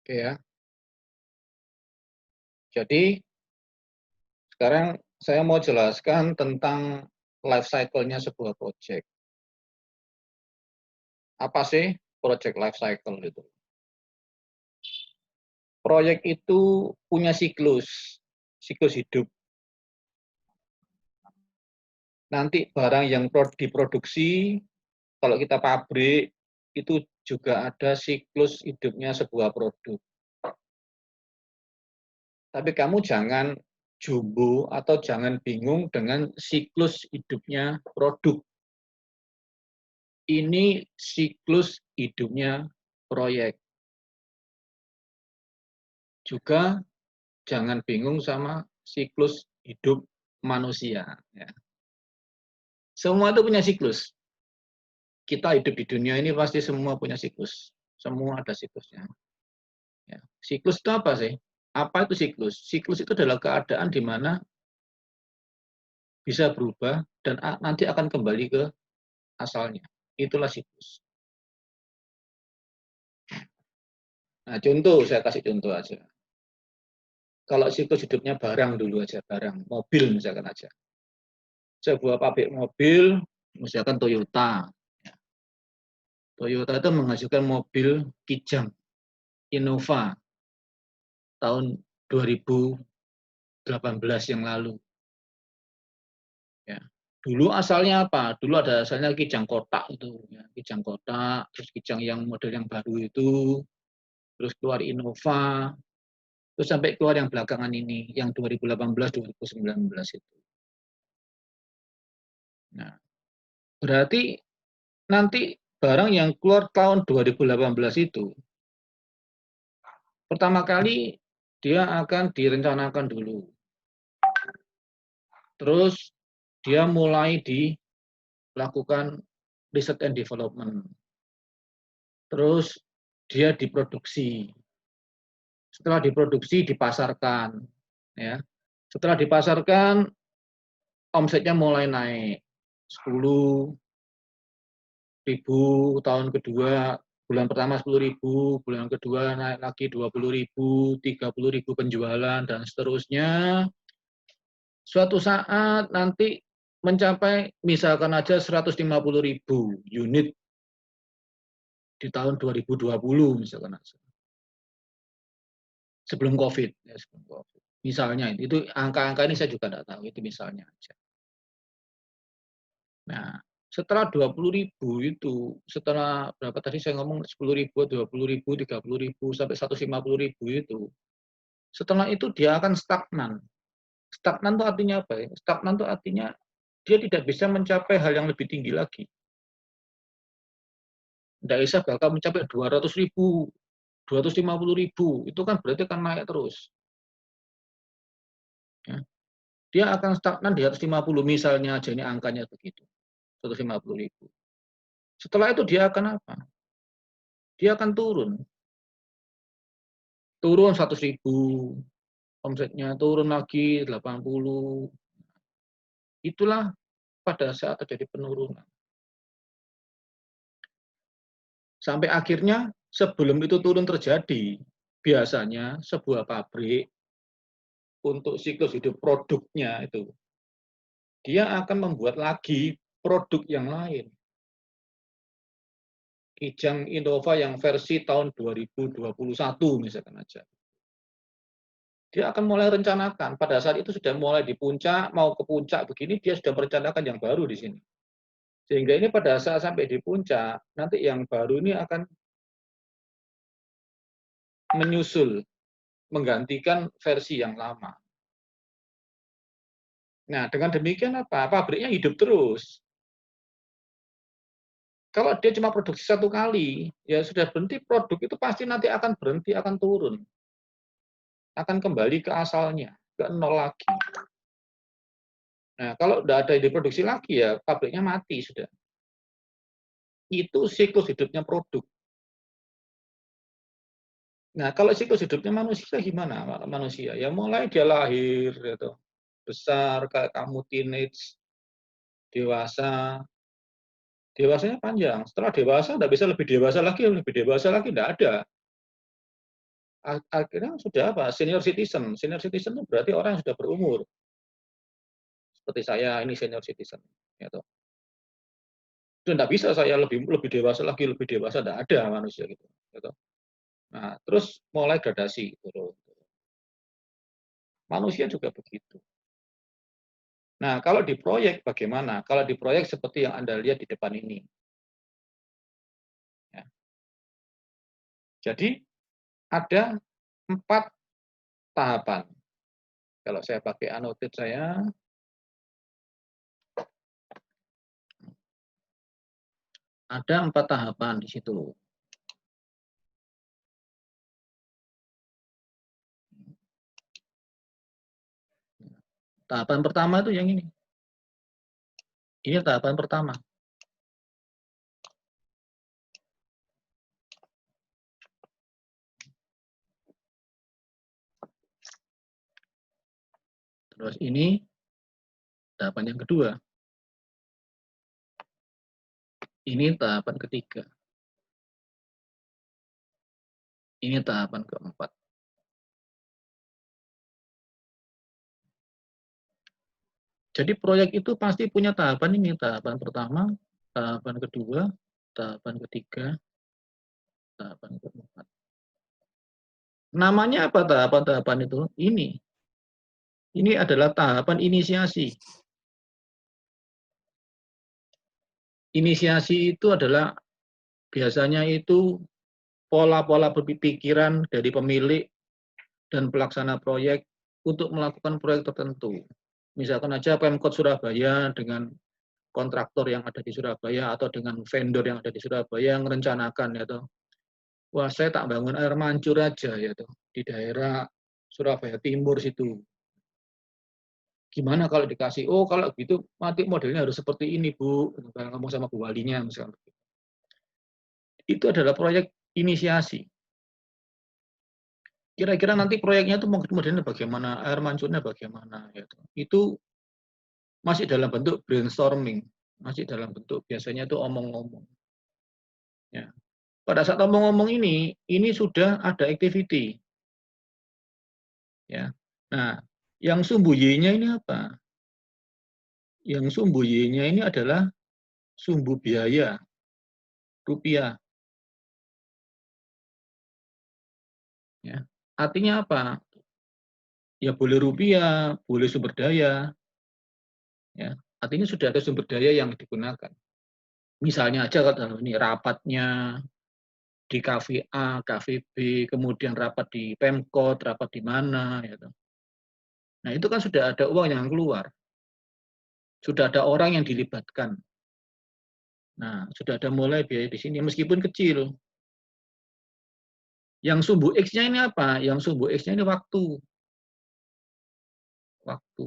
Oke ya. Jadi sekarang saya mau jelaskan tentang life cycle-nya sebuah project. Apa sih project life cycle itu? Proyek itu punya siklus hidup. Nanti barang yang diproduksi, kalau kita pabrik, itu juga ada siklus hidupnya sebuah produk. Tapi kamu jangan jumbo atau jangan bingung dengan siklus hidupnya produk. Ini siklus hidupnya proyek. Juga jangan bingung sama siklus hidup manusia. Ya. Semua itu punya siklus. Kita hidup di dunia ini pasti semua punya siklus. Semua ada siklusnya. Ya. Siklus itu apa sih? Apa itu siklus? Siklus itu adalah keadaan di mana bisa berubah dan nanti akan kembali ke asalnya. Itulah siklus. Nah, contoh, saya kasih contoh aja. Kalau siklus hidupnya barang dulu aja, barang, mobil misalkan aja. Sebuah pabrik mobil, misalkan Toyota. Toyota itu menghasilkan mobil Kijang Innova tahun 2018 yang lalu. Ya. Dulu asalnya apa? Dulu ada asalnya Kijang kotak itu, ya. Kijang kotak, terus Kijang yang model yang baru itu, terus keluar Innova, terus sampai keluar yang belakangan ini, yang 2018-2019 itu. Nah, berarti nanti barang yang keluar tahun 2018 itu, pertama kali dia akan direncanakan dulu. Terus dia mulai dilakukan riset and development. Terus dia diproduksi. Setelah diproduksi dipasarkan, ya. Setelah dipasarkan omsetnya mulai naik 10.000 tahun kedua, bulan pertama 10.000, bulan kedua naik lagi 20.000, 30.000 penjualan dan seterusnya. Suatu saat nanti mencapai misalkan aja 150.000 unit di tahun 2020 misalkan aja. Sebelum COVID, ya, sebelum COVID. Misalnya itu angka-angka ini saya juga tidak tahu, itu misalnya aja. Nah, setelah 20.000 itu, setelah berapa tadi saya ngomong 10.000, 20.000, 30.000 sampai 150.000 itu, setelah itu dia akan stagnan. Stagnan itu artinya apa ya? Stagnan itu artinya dia tidak bisa mencapai hal yang lebih tinggi lagi. Tidak bisa bakal mencapai 200.000, 250.000, itu kan berarti akan naik terus. Ya. Dia akan stagnan di atas 50 misalnya aja, ini angkanya begitu, 150.000. Setelah itu dia akan apa? Dia akan turun 100.000, omsetnya turun lagi 80. Itulah pada saat terjadi penurunan. Sampai akhirnya sebelum itu turun terjadi, biasanya sebuah pabrik untuk siklus hidup produknya itu, dia akan membuat lagi produk yang lain. Kijang Innova yang versi tahun 2021 misalkan aja. Dia akan mulai rencanakan, pada saat itu sudah mulai di puncak, mau ke puncak begini, dia sudah merencanakan yang baru di sini. Sehingga ini pada saat sampai di puncak, nanti yang baru ini akan menyusul, menggantikan versi yang lama. Nah, dengan demikian apa? Pabriknya hidup terus. Kalau dia cuma produksi satu kali, ya sudah berhenti produk itu pasti nanti akan berhenti, akan turun. Akan kembali ke asalnya, ke nol lagi. Nah, kalau sudah ada yang diproduksi lagi ya pabriknya mati sudah. Itu siklus hidupnya produk. Nah, kalau siklus hidupnya manusia gimana? Manusia ya mulai dia lahir, gitu, besar kayak kamu teenage, dewasa, dewasanya panjang. Setelah dewasa tidak bisa lebih dewasa lagi, tidak ada. akhirnya sudah apa? Senior citizen. Senior citizen itu berarti orang yang sudah berumur. Seperti saya ini senior citizen. Gitu. Sudah tidak bisa saya lebih dewasa lagi, lebih dewasa, tidak ada manusia gitu. Gitu. Nah, terus mulai gradasi turun. Manusia juga begitu. Nah, kalau di proyek bagaimana? Kalau di proyek seperti yang Anda lihat di depan ini. Ya. Jadi, ada 4 tahapan. Kalau saya pakai annotate saya, ada 4 tahapan di situ. Tahapan pertama itu yang ini. Ini tahapan pertama. Terus ini tahapan yang kedua. Ini tahapan ketiga. Ini tahapan keempat. Jadi proyek itu pasti punya tahapan ini. Tahapan pertama, tahapan kedua, tahapan ketiga, tahapan keempat. Namanya apa tahapan-tahapan itu? Ini. Ini adalah tahapan inisiasi. Inisiasi itu adalah biasanya itu pola-pola berpikiran dari pemilik dan pelaksana proyek untuk melakukan proyek tertentu. Misalkan aja Pemkot Surabaya dengan kontraktor yang ada di Surabaya atau dengan vendor yang ada di Surabaya merencanakan ya toh. Wah, saya tak bangun air mancur aja ya toh di daerah Surabaya Timur situ. Gimana kalau dikasih? Oh, kalau gitu nanti modelnya harus seperti ini, Bu. Ngomong sama Bu Walinya misalnya. Itu adalah proyek inisiasi. Kira-kira nanti proyeknya itu modelnya bagaimana, air mancurnya bagaimana. Ya toh. Itu masih dalam bentuk brainstorming, masih dalam bentuk biasanya itu omong-omong. Ya. Pada saat omong-omong ini sudah ada activity. Ya. Nah, yang sumbu Y-nya ini apa? Yang sumbu Y-nya ini adalah sumbu biaya, rupiah. Ya. Artinya apa? Ya boleh rupiah, boleh sumber daya. Ya. Artinya sudah ada sumber daya yang digunakan. Misalnya aja kalau ini rapatnya di kafe A, kafe B, kemudian rapat di Pemkot, rapat di mana, gitu. Nah itu kan sudah ada uang yang keluar, sudah ada orang yang dilibatkan. Nah sudah ada mulai biaya di sini, meskipun kecil. Yang sumbu X-nya ini apa? Yang sumbu X-nya ini waktu. Waktu.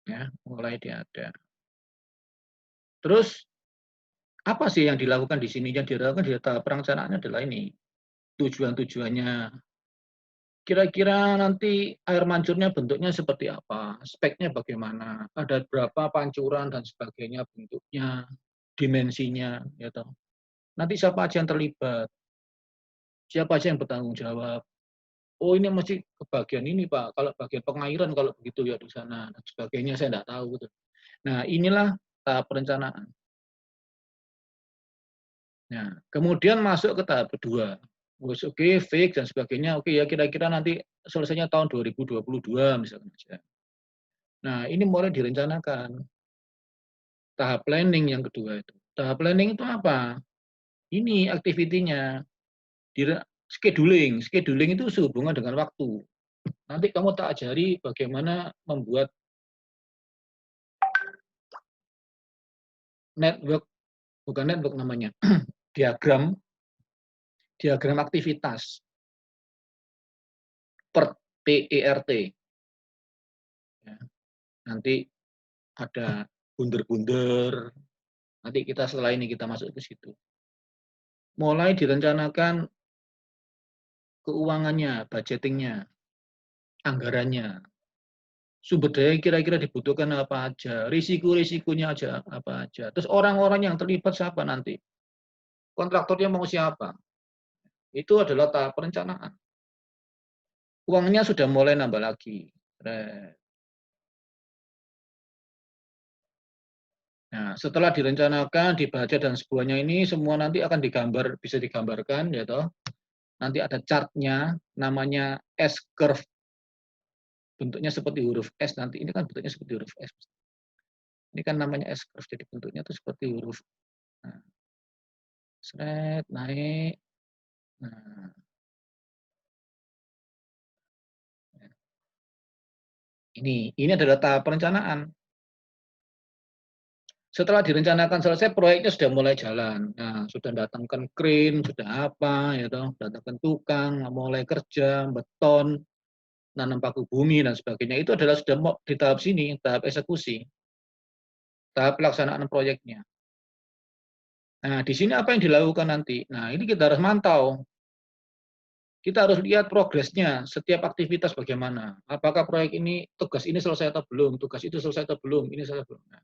Ya, mulai dia ada. Terus apa sih yang dilakukan di sini? Yang dilakukan di tahap perencanaannya adalah ini. Tujuan-tujuannya. Kira-kira nanti air mancurnya bentuknya seperti apa? Speknya bagaimana? Ada berapa pancuran dan sebagainya bentuknya, dimensinya, ya toh. Nanti siapa aja yang terlibat? Siapa aja yang bertanggung jawab? Oh ini masih ke bagian ini Pak, kalau bagian pengairan kalau begitu ya di sana dan sebagainya saya tidak tahu gitu. Nah inilah tahap perencanaan. Nah kemudian masuk ke tahap kedua. Oke, fix dan sebagainya. Oke ya kira-kira nanti selesainya tahun 2022 misalnya. Nah ini mulai direncanakan. Tahap planning yang kedua itu. Tahap planning itu apa? Ini aktivitinya. Scheduling. Scheduling itu sehubungan dengan waktu. Nanti kamu tak ajari bagaimana membuat network, bukan network namanya, diagram aktivitas per PERT. Ya, nanti ada bunder-bunder, nanti kita setelah ini kita masuk ke situ. Mulai direncanakan keuangannya, budgetingnya, anggarannya, sumber daya kira-kira dibutuhkan apa aja, risiko-risikonya aja apa aja. Terus orang-orang yang terlibat siapa nanti? Kontraktornya mau siapa? Itu adalah tahap perencanaan. Uangnya sudah mulai nambah lagi. Nah, setelah direncanakan, dibaca dan semuanya ini semua nanti akan digambar, bisa digambarkan ya toh. Nanti ada chartnya, namanya S-curve. Bentuknya seperti huruf S nanti. Ini kan bentuknya seperti huruf S. Ini kan namanya S-curve, jadi bentuknya itu seperti huruf. Nah, seret, naik. Nah, ini adalah tahap perencanaan. Setelah direncanakan selesai, proyeknya sudah mulai jalan. Nah, sudah datangkan crane, sudah apa, ya toh, datangkan tukang, mulai kerja, beton, nanam paku bumi dan sebagainya. Itu adalah sudah di tahap sini, tahap eksekusi, tahap pelaksanaan proyeknya. Nah, di sini apa yang dilakukan nanti? Nah, ini kita harus mantau. Kita harus lihat progresnya, setiap aktivitas bagaimana. Apakah proyek ini, tugas ini selesai atau belum, tugas itu selesai atau belum, ini selesai atau belum. Nah,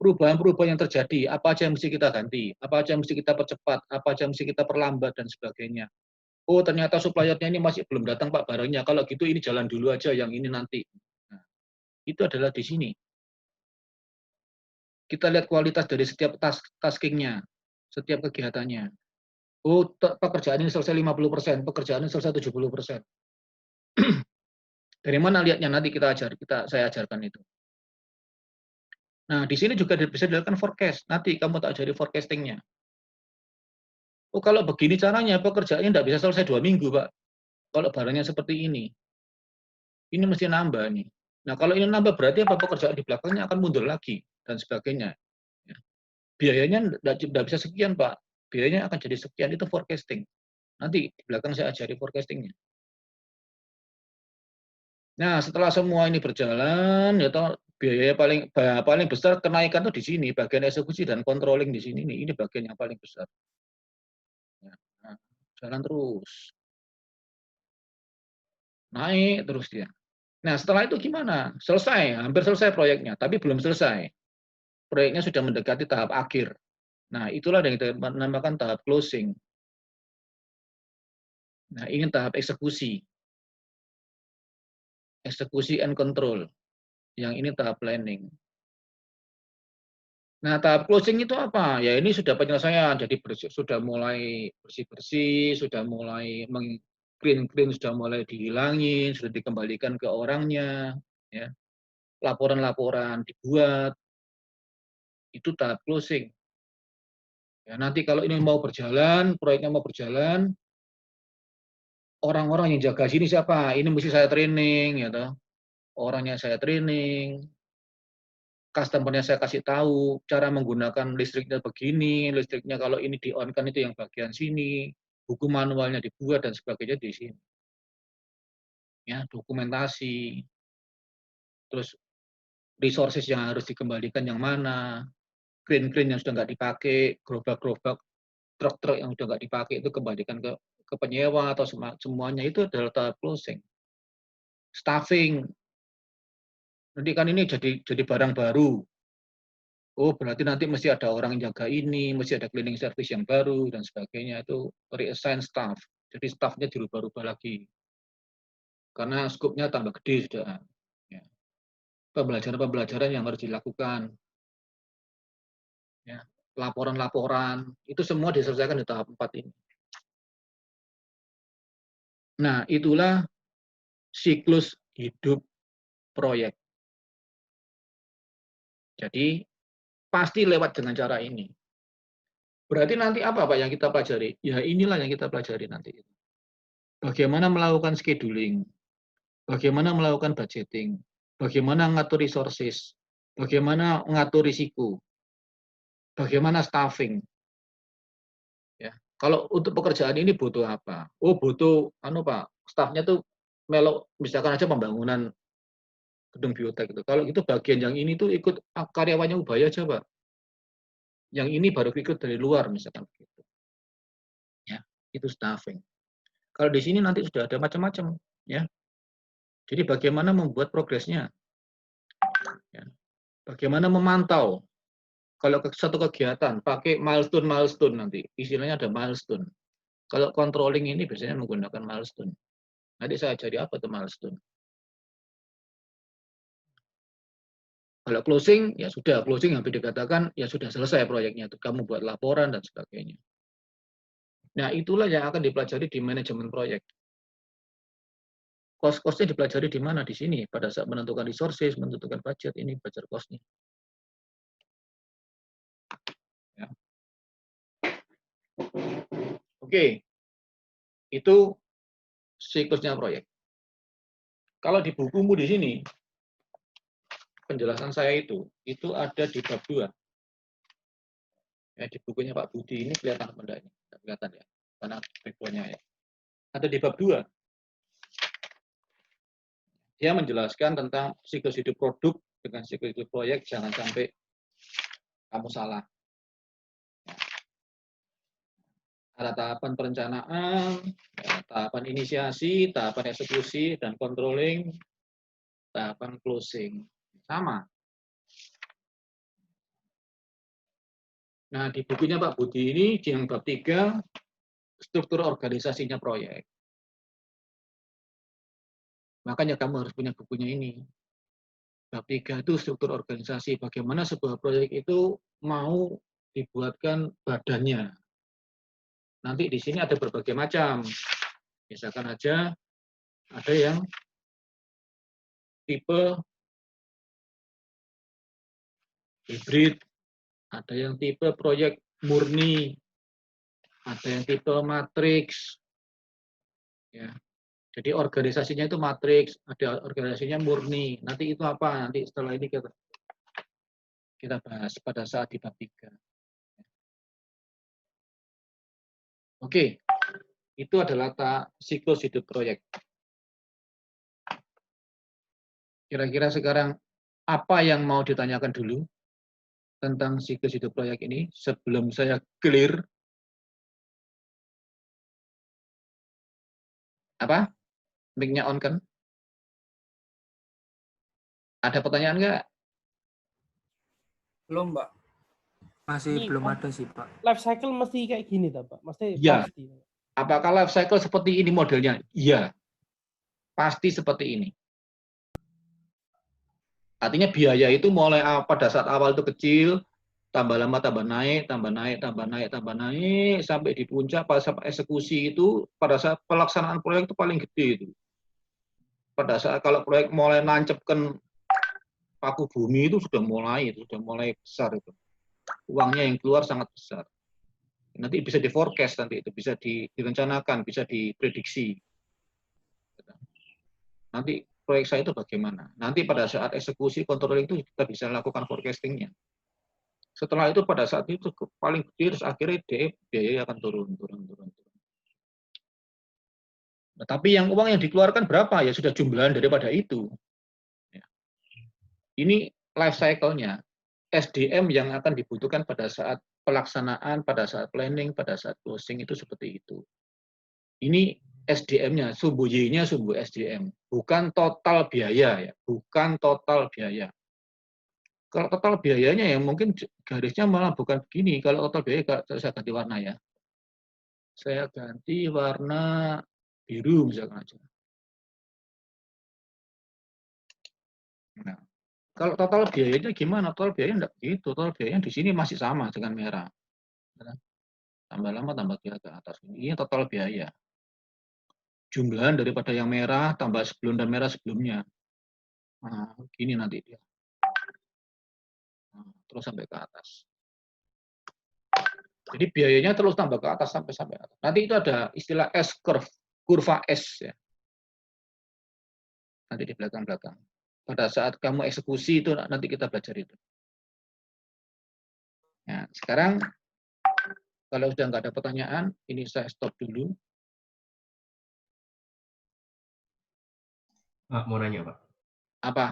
perubahan-perubahan yang terjadi, apa aja yang mesti kita ganti, apa aja yang mesti kita percepat, apa aja yang mesti kita perlambat, dan sebagainya. Oh, ternyata suppliernya ini masih belum datang Pak barangnya, kalau gitu ini jalan dulu aja, yang ini nanti. Nah, itu adalah di sini. Kita lihat kualitas dari setiap taskingnya, setiap kegiatannya. Oh, pekerjaan ini selesai 50%, pekerjaan ini selesai 70%. Dari mana lihatnya nanti saya ajarkan itu. Nah, di sini juga bisa dilakukan forecast. Nanti kamu tak ajari forecastingnya. Oh, kalau begini caranya, pekerjaannya tidak bisa selesai 2 minggu, Pak. Kalau barangnya seperti ini mesti nambah nih. Nah, kalau ini nambah berarti apa, pekerjaan di belakangnya akan mundur lagi, dan sebagainya. Ya. Biayanya tidak bisa sekian, Pak. Biayanya akan jadi sekian, itu forecasting. Nanti di belakang saya ajari forecastingnya. Nah, setelah semua ini berjalan, ya toh, biaya paling besar kenaikan tuh di sini, bagian eksekusi dan controlling di sini nih, ini bagian yang paling besar. Ya, nah, jalan terus, naik terus dia. Nah, setelah itu gimana? Selesai, hampir selesai proyeknya, tapi belum selesai. Proyeknya sudah mendekati tahap akhir. Nah, itulah yang kita namakan tahap closing. Nah, ini tahap eksekusi. Eksekusi and control. Yang ini tahap planning. Nah, tahap closing itu apa? Ya ini sudah penyelesaian, jadi sudah mulai bersih-bersih, sudah mulai clean, sudah mulai dihilangin, sudah dikembalikan ke orangnya, ya. Laporan-laporan dibuat, itu tahap closing. Ya, nanti kalau ini mau berjalan, proyeknya mau berjalan, orang-orang yang jaga sini siapa? Ini mesti saya training, ya toh. Orangnya saya training, customer-nya saya kasih tahu cara menggunakan listriknya begini, listriknya kalau ini di-on-kan itu yang bagian sini, buku manualnya dibuat dan sebagainya di sini. Ya, dokumentasi, terus resources yang harus dikembalikan yang mana, crane-crane yang sudah nggak dipakai, gerobak-gerobak, truk-truk yang sudah nggak dipakai itu kembalikan ke penyewa atau semuanya itu adalah tahap closing. Staffing, nanti kan ini jadi barang baru. Oh, berarti nanti mesti ada orang yang jaga ini, mesti ada cleaning service yang baru, dan sebagainya. Itu reassign staff. Jadi staffnya dirubah-rubah lagi. Karena skopnya tambah gede sudah. Ya. Pembelajaran-pembelajaran yang harus dilakukan. Ya. Laporan-laporan. Itu semua diselesaikan di tahap 4 ini. Nah, itulah siklus hidup proyek. Jadi, pasti lewat dengan cara ini. Berarti nanti apa Pak yang kita pelajari? Ya inilah yang kita pelajari nanti. Bagaimana melakukan scheduling, bagaimana melakukan budgeting, bagaimana mengatur resources, bagaimana mengatur risiko, bagaimana staffing. Ya. Kalau untuk pekerjaan ini butuh apa? Oh butuh, Pak, staffnya tuh melok, misalkan aja pembangunan gedung biotek itu. Kalau itu bagian yang ini tuh ikut karyawannya Ubaya aja Pak. Yang ini baru ikut dari luar misalkan begitu. Ya, itu staffing. Kalau di sini nanti sudah ada macam-macam, ya. Jadi bagaimana membuat progresnya, ya. Bagaimana memantau. Kalau satu kegiatan pakai milestone nanti, istilahnya ada milestone. Kalau controlling ini biasanya menggunakan milestone. Nanti saya ajari apa itu milestone. Kalau closing, ya sudah, closing hampir dikatakan, ya sudah selesai proyeknya. Kamu buat laporan dan sebagainya. Nah, itulah yang akan dipelajari di manajemen proyek. Cost-cost-nya dipelajari di mana? Di sini, pada saat menentukan resources, menentukan budget, ini belajar cost-nya. Ya. Oke, itu siklusnya proyek. Kalau di bukumu di sini, penjelasan saya itu ada di bab 2. Ya, di bukunya Pak Budi ini kelihatan apa enggak ini? Kelihatan ya, karena background-nya ya. Ada di bab 2. Dia menjelaskan tentang siklus hidup produk dengan siklus hidup proyek, jangan sampai kamu salah. Ada tahapan perencanaan, ya, tahapan inisiasi, tahapan eksekusi, dan controlling, tahapan closing. Sama. Nah, di bukunya Pak Budi ini, yang bab 3, struktur organisasinya proyek. Makanya kamu harus punya bukunya ini. Bab 3 itu struktur organisasi, bagaimana sebuah proyek itu mau dibuatkan badannya. Nanti di sini ada berbagai macam. Misalkan aja ada yang tipe hibrid, ada yang tipe proyek murni, ada yang tipe matriks. Ya. Jadi organisasinya itu matriks, ada organisasinya murni. Nanti itu apa? Nanti setelah ini kita bahas pada saat di bab 3. Oke, itu adalah siklus hidup proyek. Kira-kira sekarang apa yang mau ditanyakan dulu tentang siklus hidup proyek ini sebelum saya clear? Apa? Mic-nya on kan? Ada pertanyaan nggak? Belum, Pak. Masih Ini belum ada sih, Pak. life cycle mesti kayak gini, Pak. Mesti Ya. pasti. Apakah life cycle seperti ini modelnya? Iya. Pasti seperti ini. Artinya biaya itu mulai pada saat awal itu kecil, tambah lama tambah naik, tambah naik, tambah naik, tambah naik, sampai di puncak pada saat eksekusi itu, pada saat pelaksanaan proyek itu paling gede itu. Pada saat kalau proyek mulai nancepkan paku bumi itu sudah mulai besar itu. Uangnya yang keluar sangat besar. Nanti bisa di forecast, nanti itu bisa direncanakan, bisa diprediksi. Nanti proyek saya itu bagaimana? Nanti pada saat eksekusi controlling itu kita bisa lakukan forecastingnya. Setelah itu pada saat itu paling gede, terus akhirnya biaya akan turun. Nah, tapi yang uang yang dikeluarkan berapa? Ya sudah jumlahan daripada itu. Ya. Ini life cycle-nya. SDM yang akan dibutuhkan pada saat pelaksanaan, pada saat planning, pada saat closing itu seperti itu. Ini SDM-nya, sumbu Y-nya sumbu SDM, bukan total biaya ya, bukan total biaya. Kalau total biayanya ya mungkin garisnya malah bukan begini. Kalau total biaya, saya ganti warna ya. Saya ganti warna biru misalkan aja. Nah, kalau total biayanya gimana? Total biayanya enggak gitu. Total biayanya di sini masih sama dengan merah. Tambah lama tambah ke atas. Ini total biaya. Jumlahan daripada yang merah tambah sebelum dan merah sebelumnya. Nah, gini nanti dia. Nah, terus sampai ke atas. Jadi biayanya terus tambah ke atas sampai atas. Nanti itu ada istilah S curve, kurva S ya. Nanti di belakang-belakang. Pada saat kamu eksekusi itu nanti kita belajar itu. Nah, sekarang kalau sudah nggak ada pertanyaan, ini saya stop dulu. Pak, mau nanya, Pak. Apa?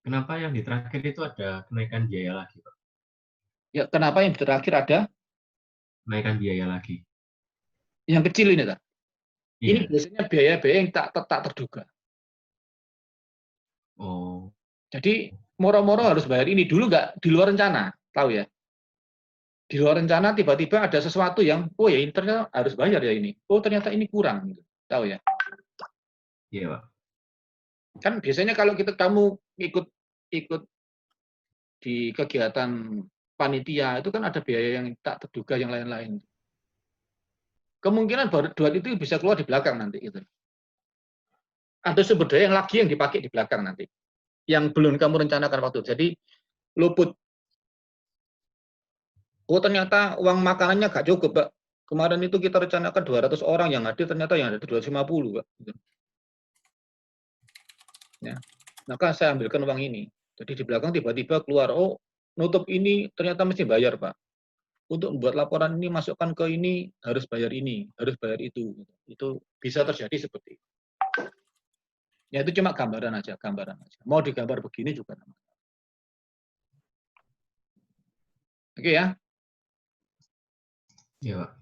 Kenapa yang di terakhir itu ada kenaikan biaya lagi, Pak? Ya, kenapa yang terakhir ada? Kenaikan biaya lagi. Yang kecil ini, tak? Iya. Ini biasanya biaya-biaya yang tak terduga. Oh. Jadi, moro-moro harus bayar ini. Dulu nggak di luar rencana, tahu ya? Di luar rencana tiba-tiba ada sesuatu yang, oh ya ternyata harus bayar ya ini. Oh ternyata ini kurang. Gitu. Tahu ya? Iya, Pak. Kan biasanya kalau kamu ikut di kegiatan panitia itu kan ada biaya yang tak terduga yang lain-lain. Kemungkinan duit itu bisa keluar di belakang nanti itu. Ada sumber daya yang lagi yang dipakai di belakang nanti. Yang belum kamu rencanakan waktu. Jadi luput. Oh ternyata uang makanannya gak cukup, Pak. Kemarin itu kita rencanakan 200 orang yang hadir, ternyata yang hadir 250, Pak. Ya. Maka saya ambilkan uang ini. Jadi di belakang tiba-tiba keluar, oh nutup ini ternyata mesti bayar, Pak. Untuk membuat laporan ini masukkan ke ini harus bayar ini, harus bayar itu. Itu bisa terjadi seperti itu. Ya itu cuma gambaran aja. Mau digambar begini juga. Oke ya. Iya, Pak.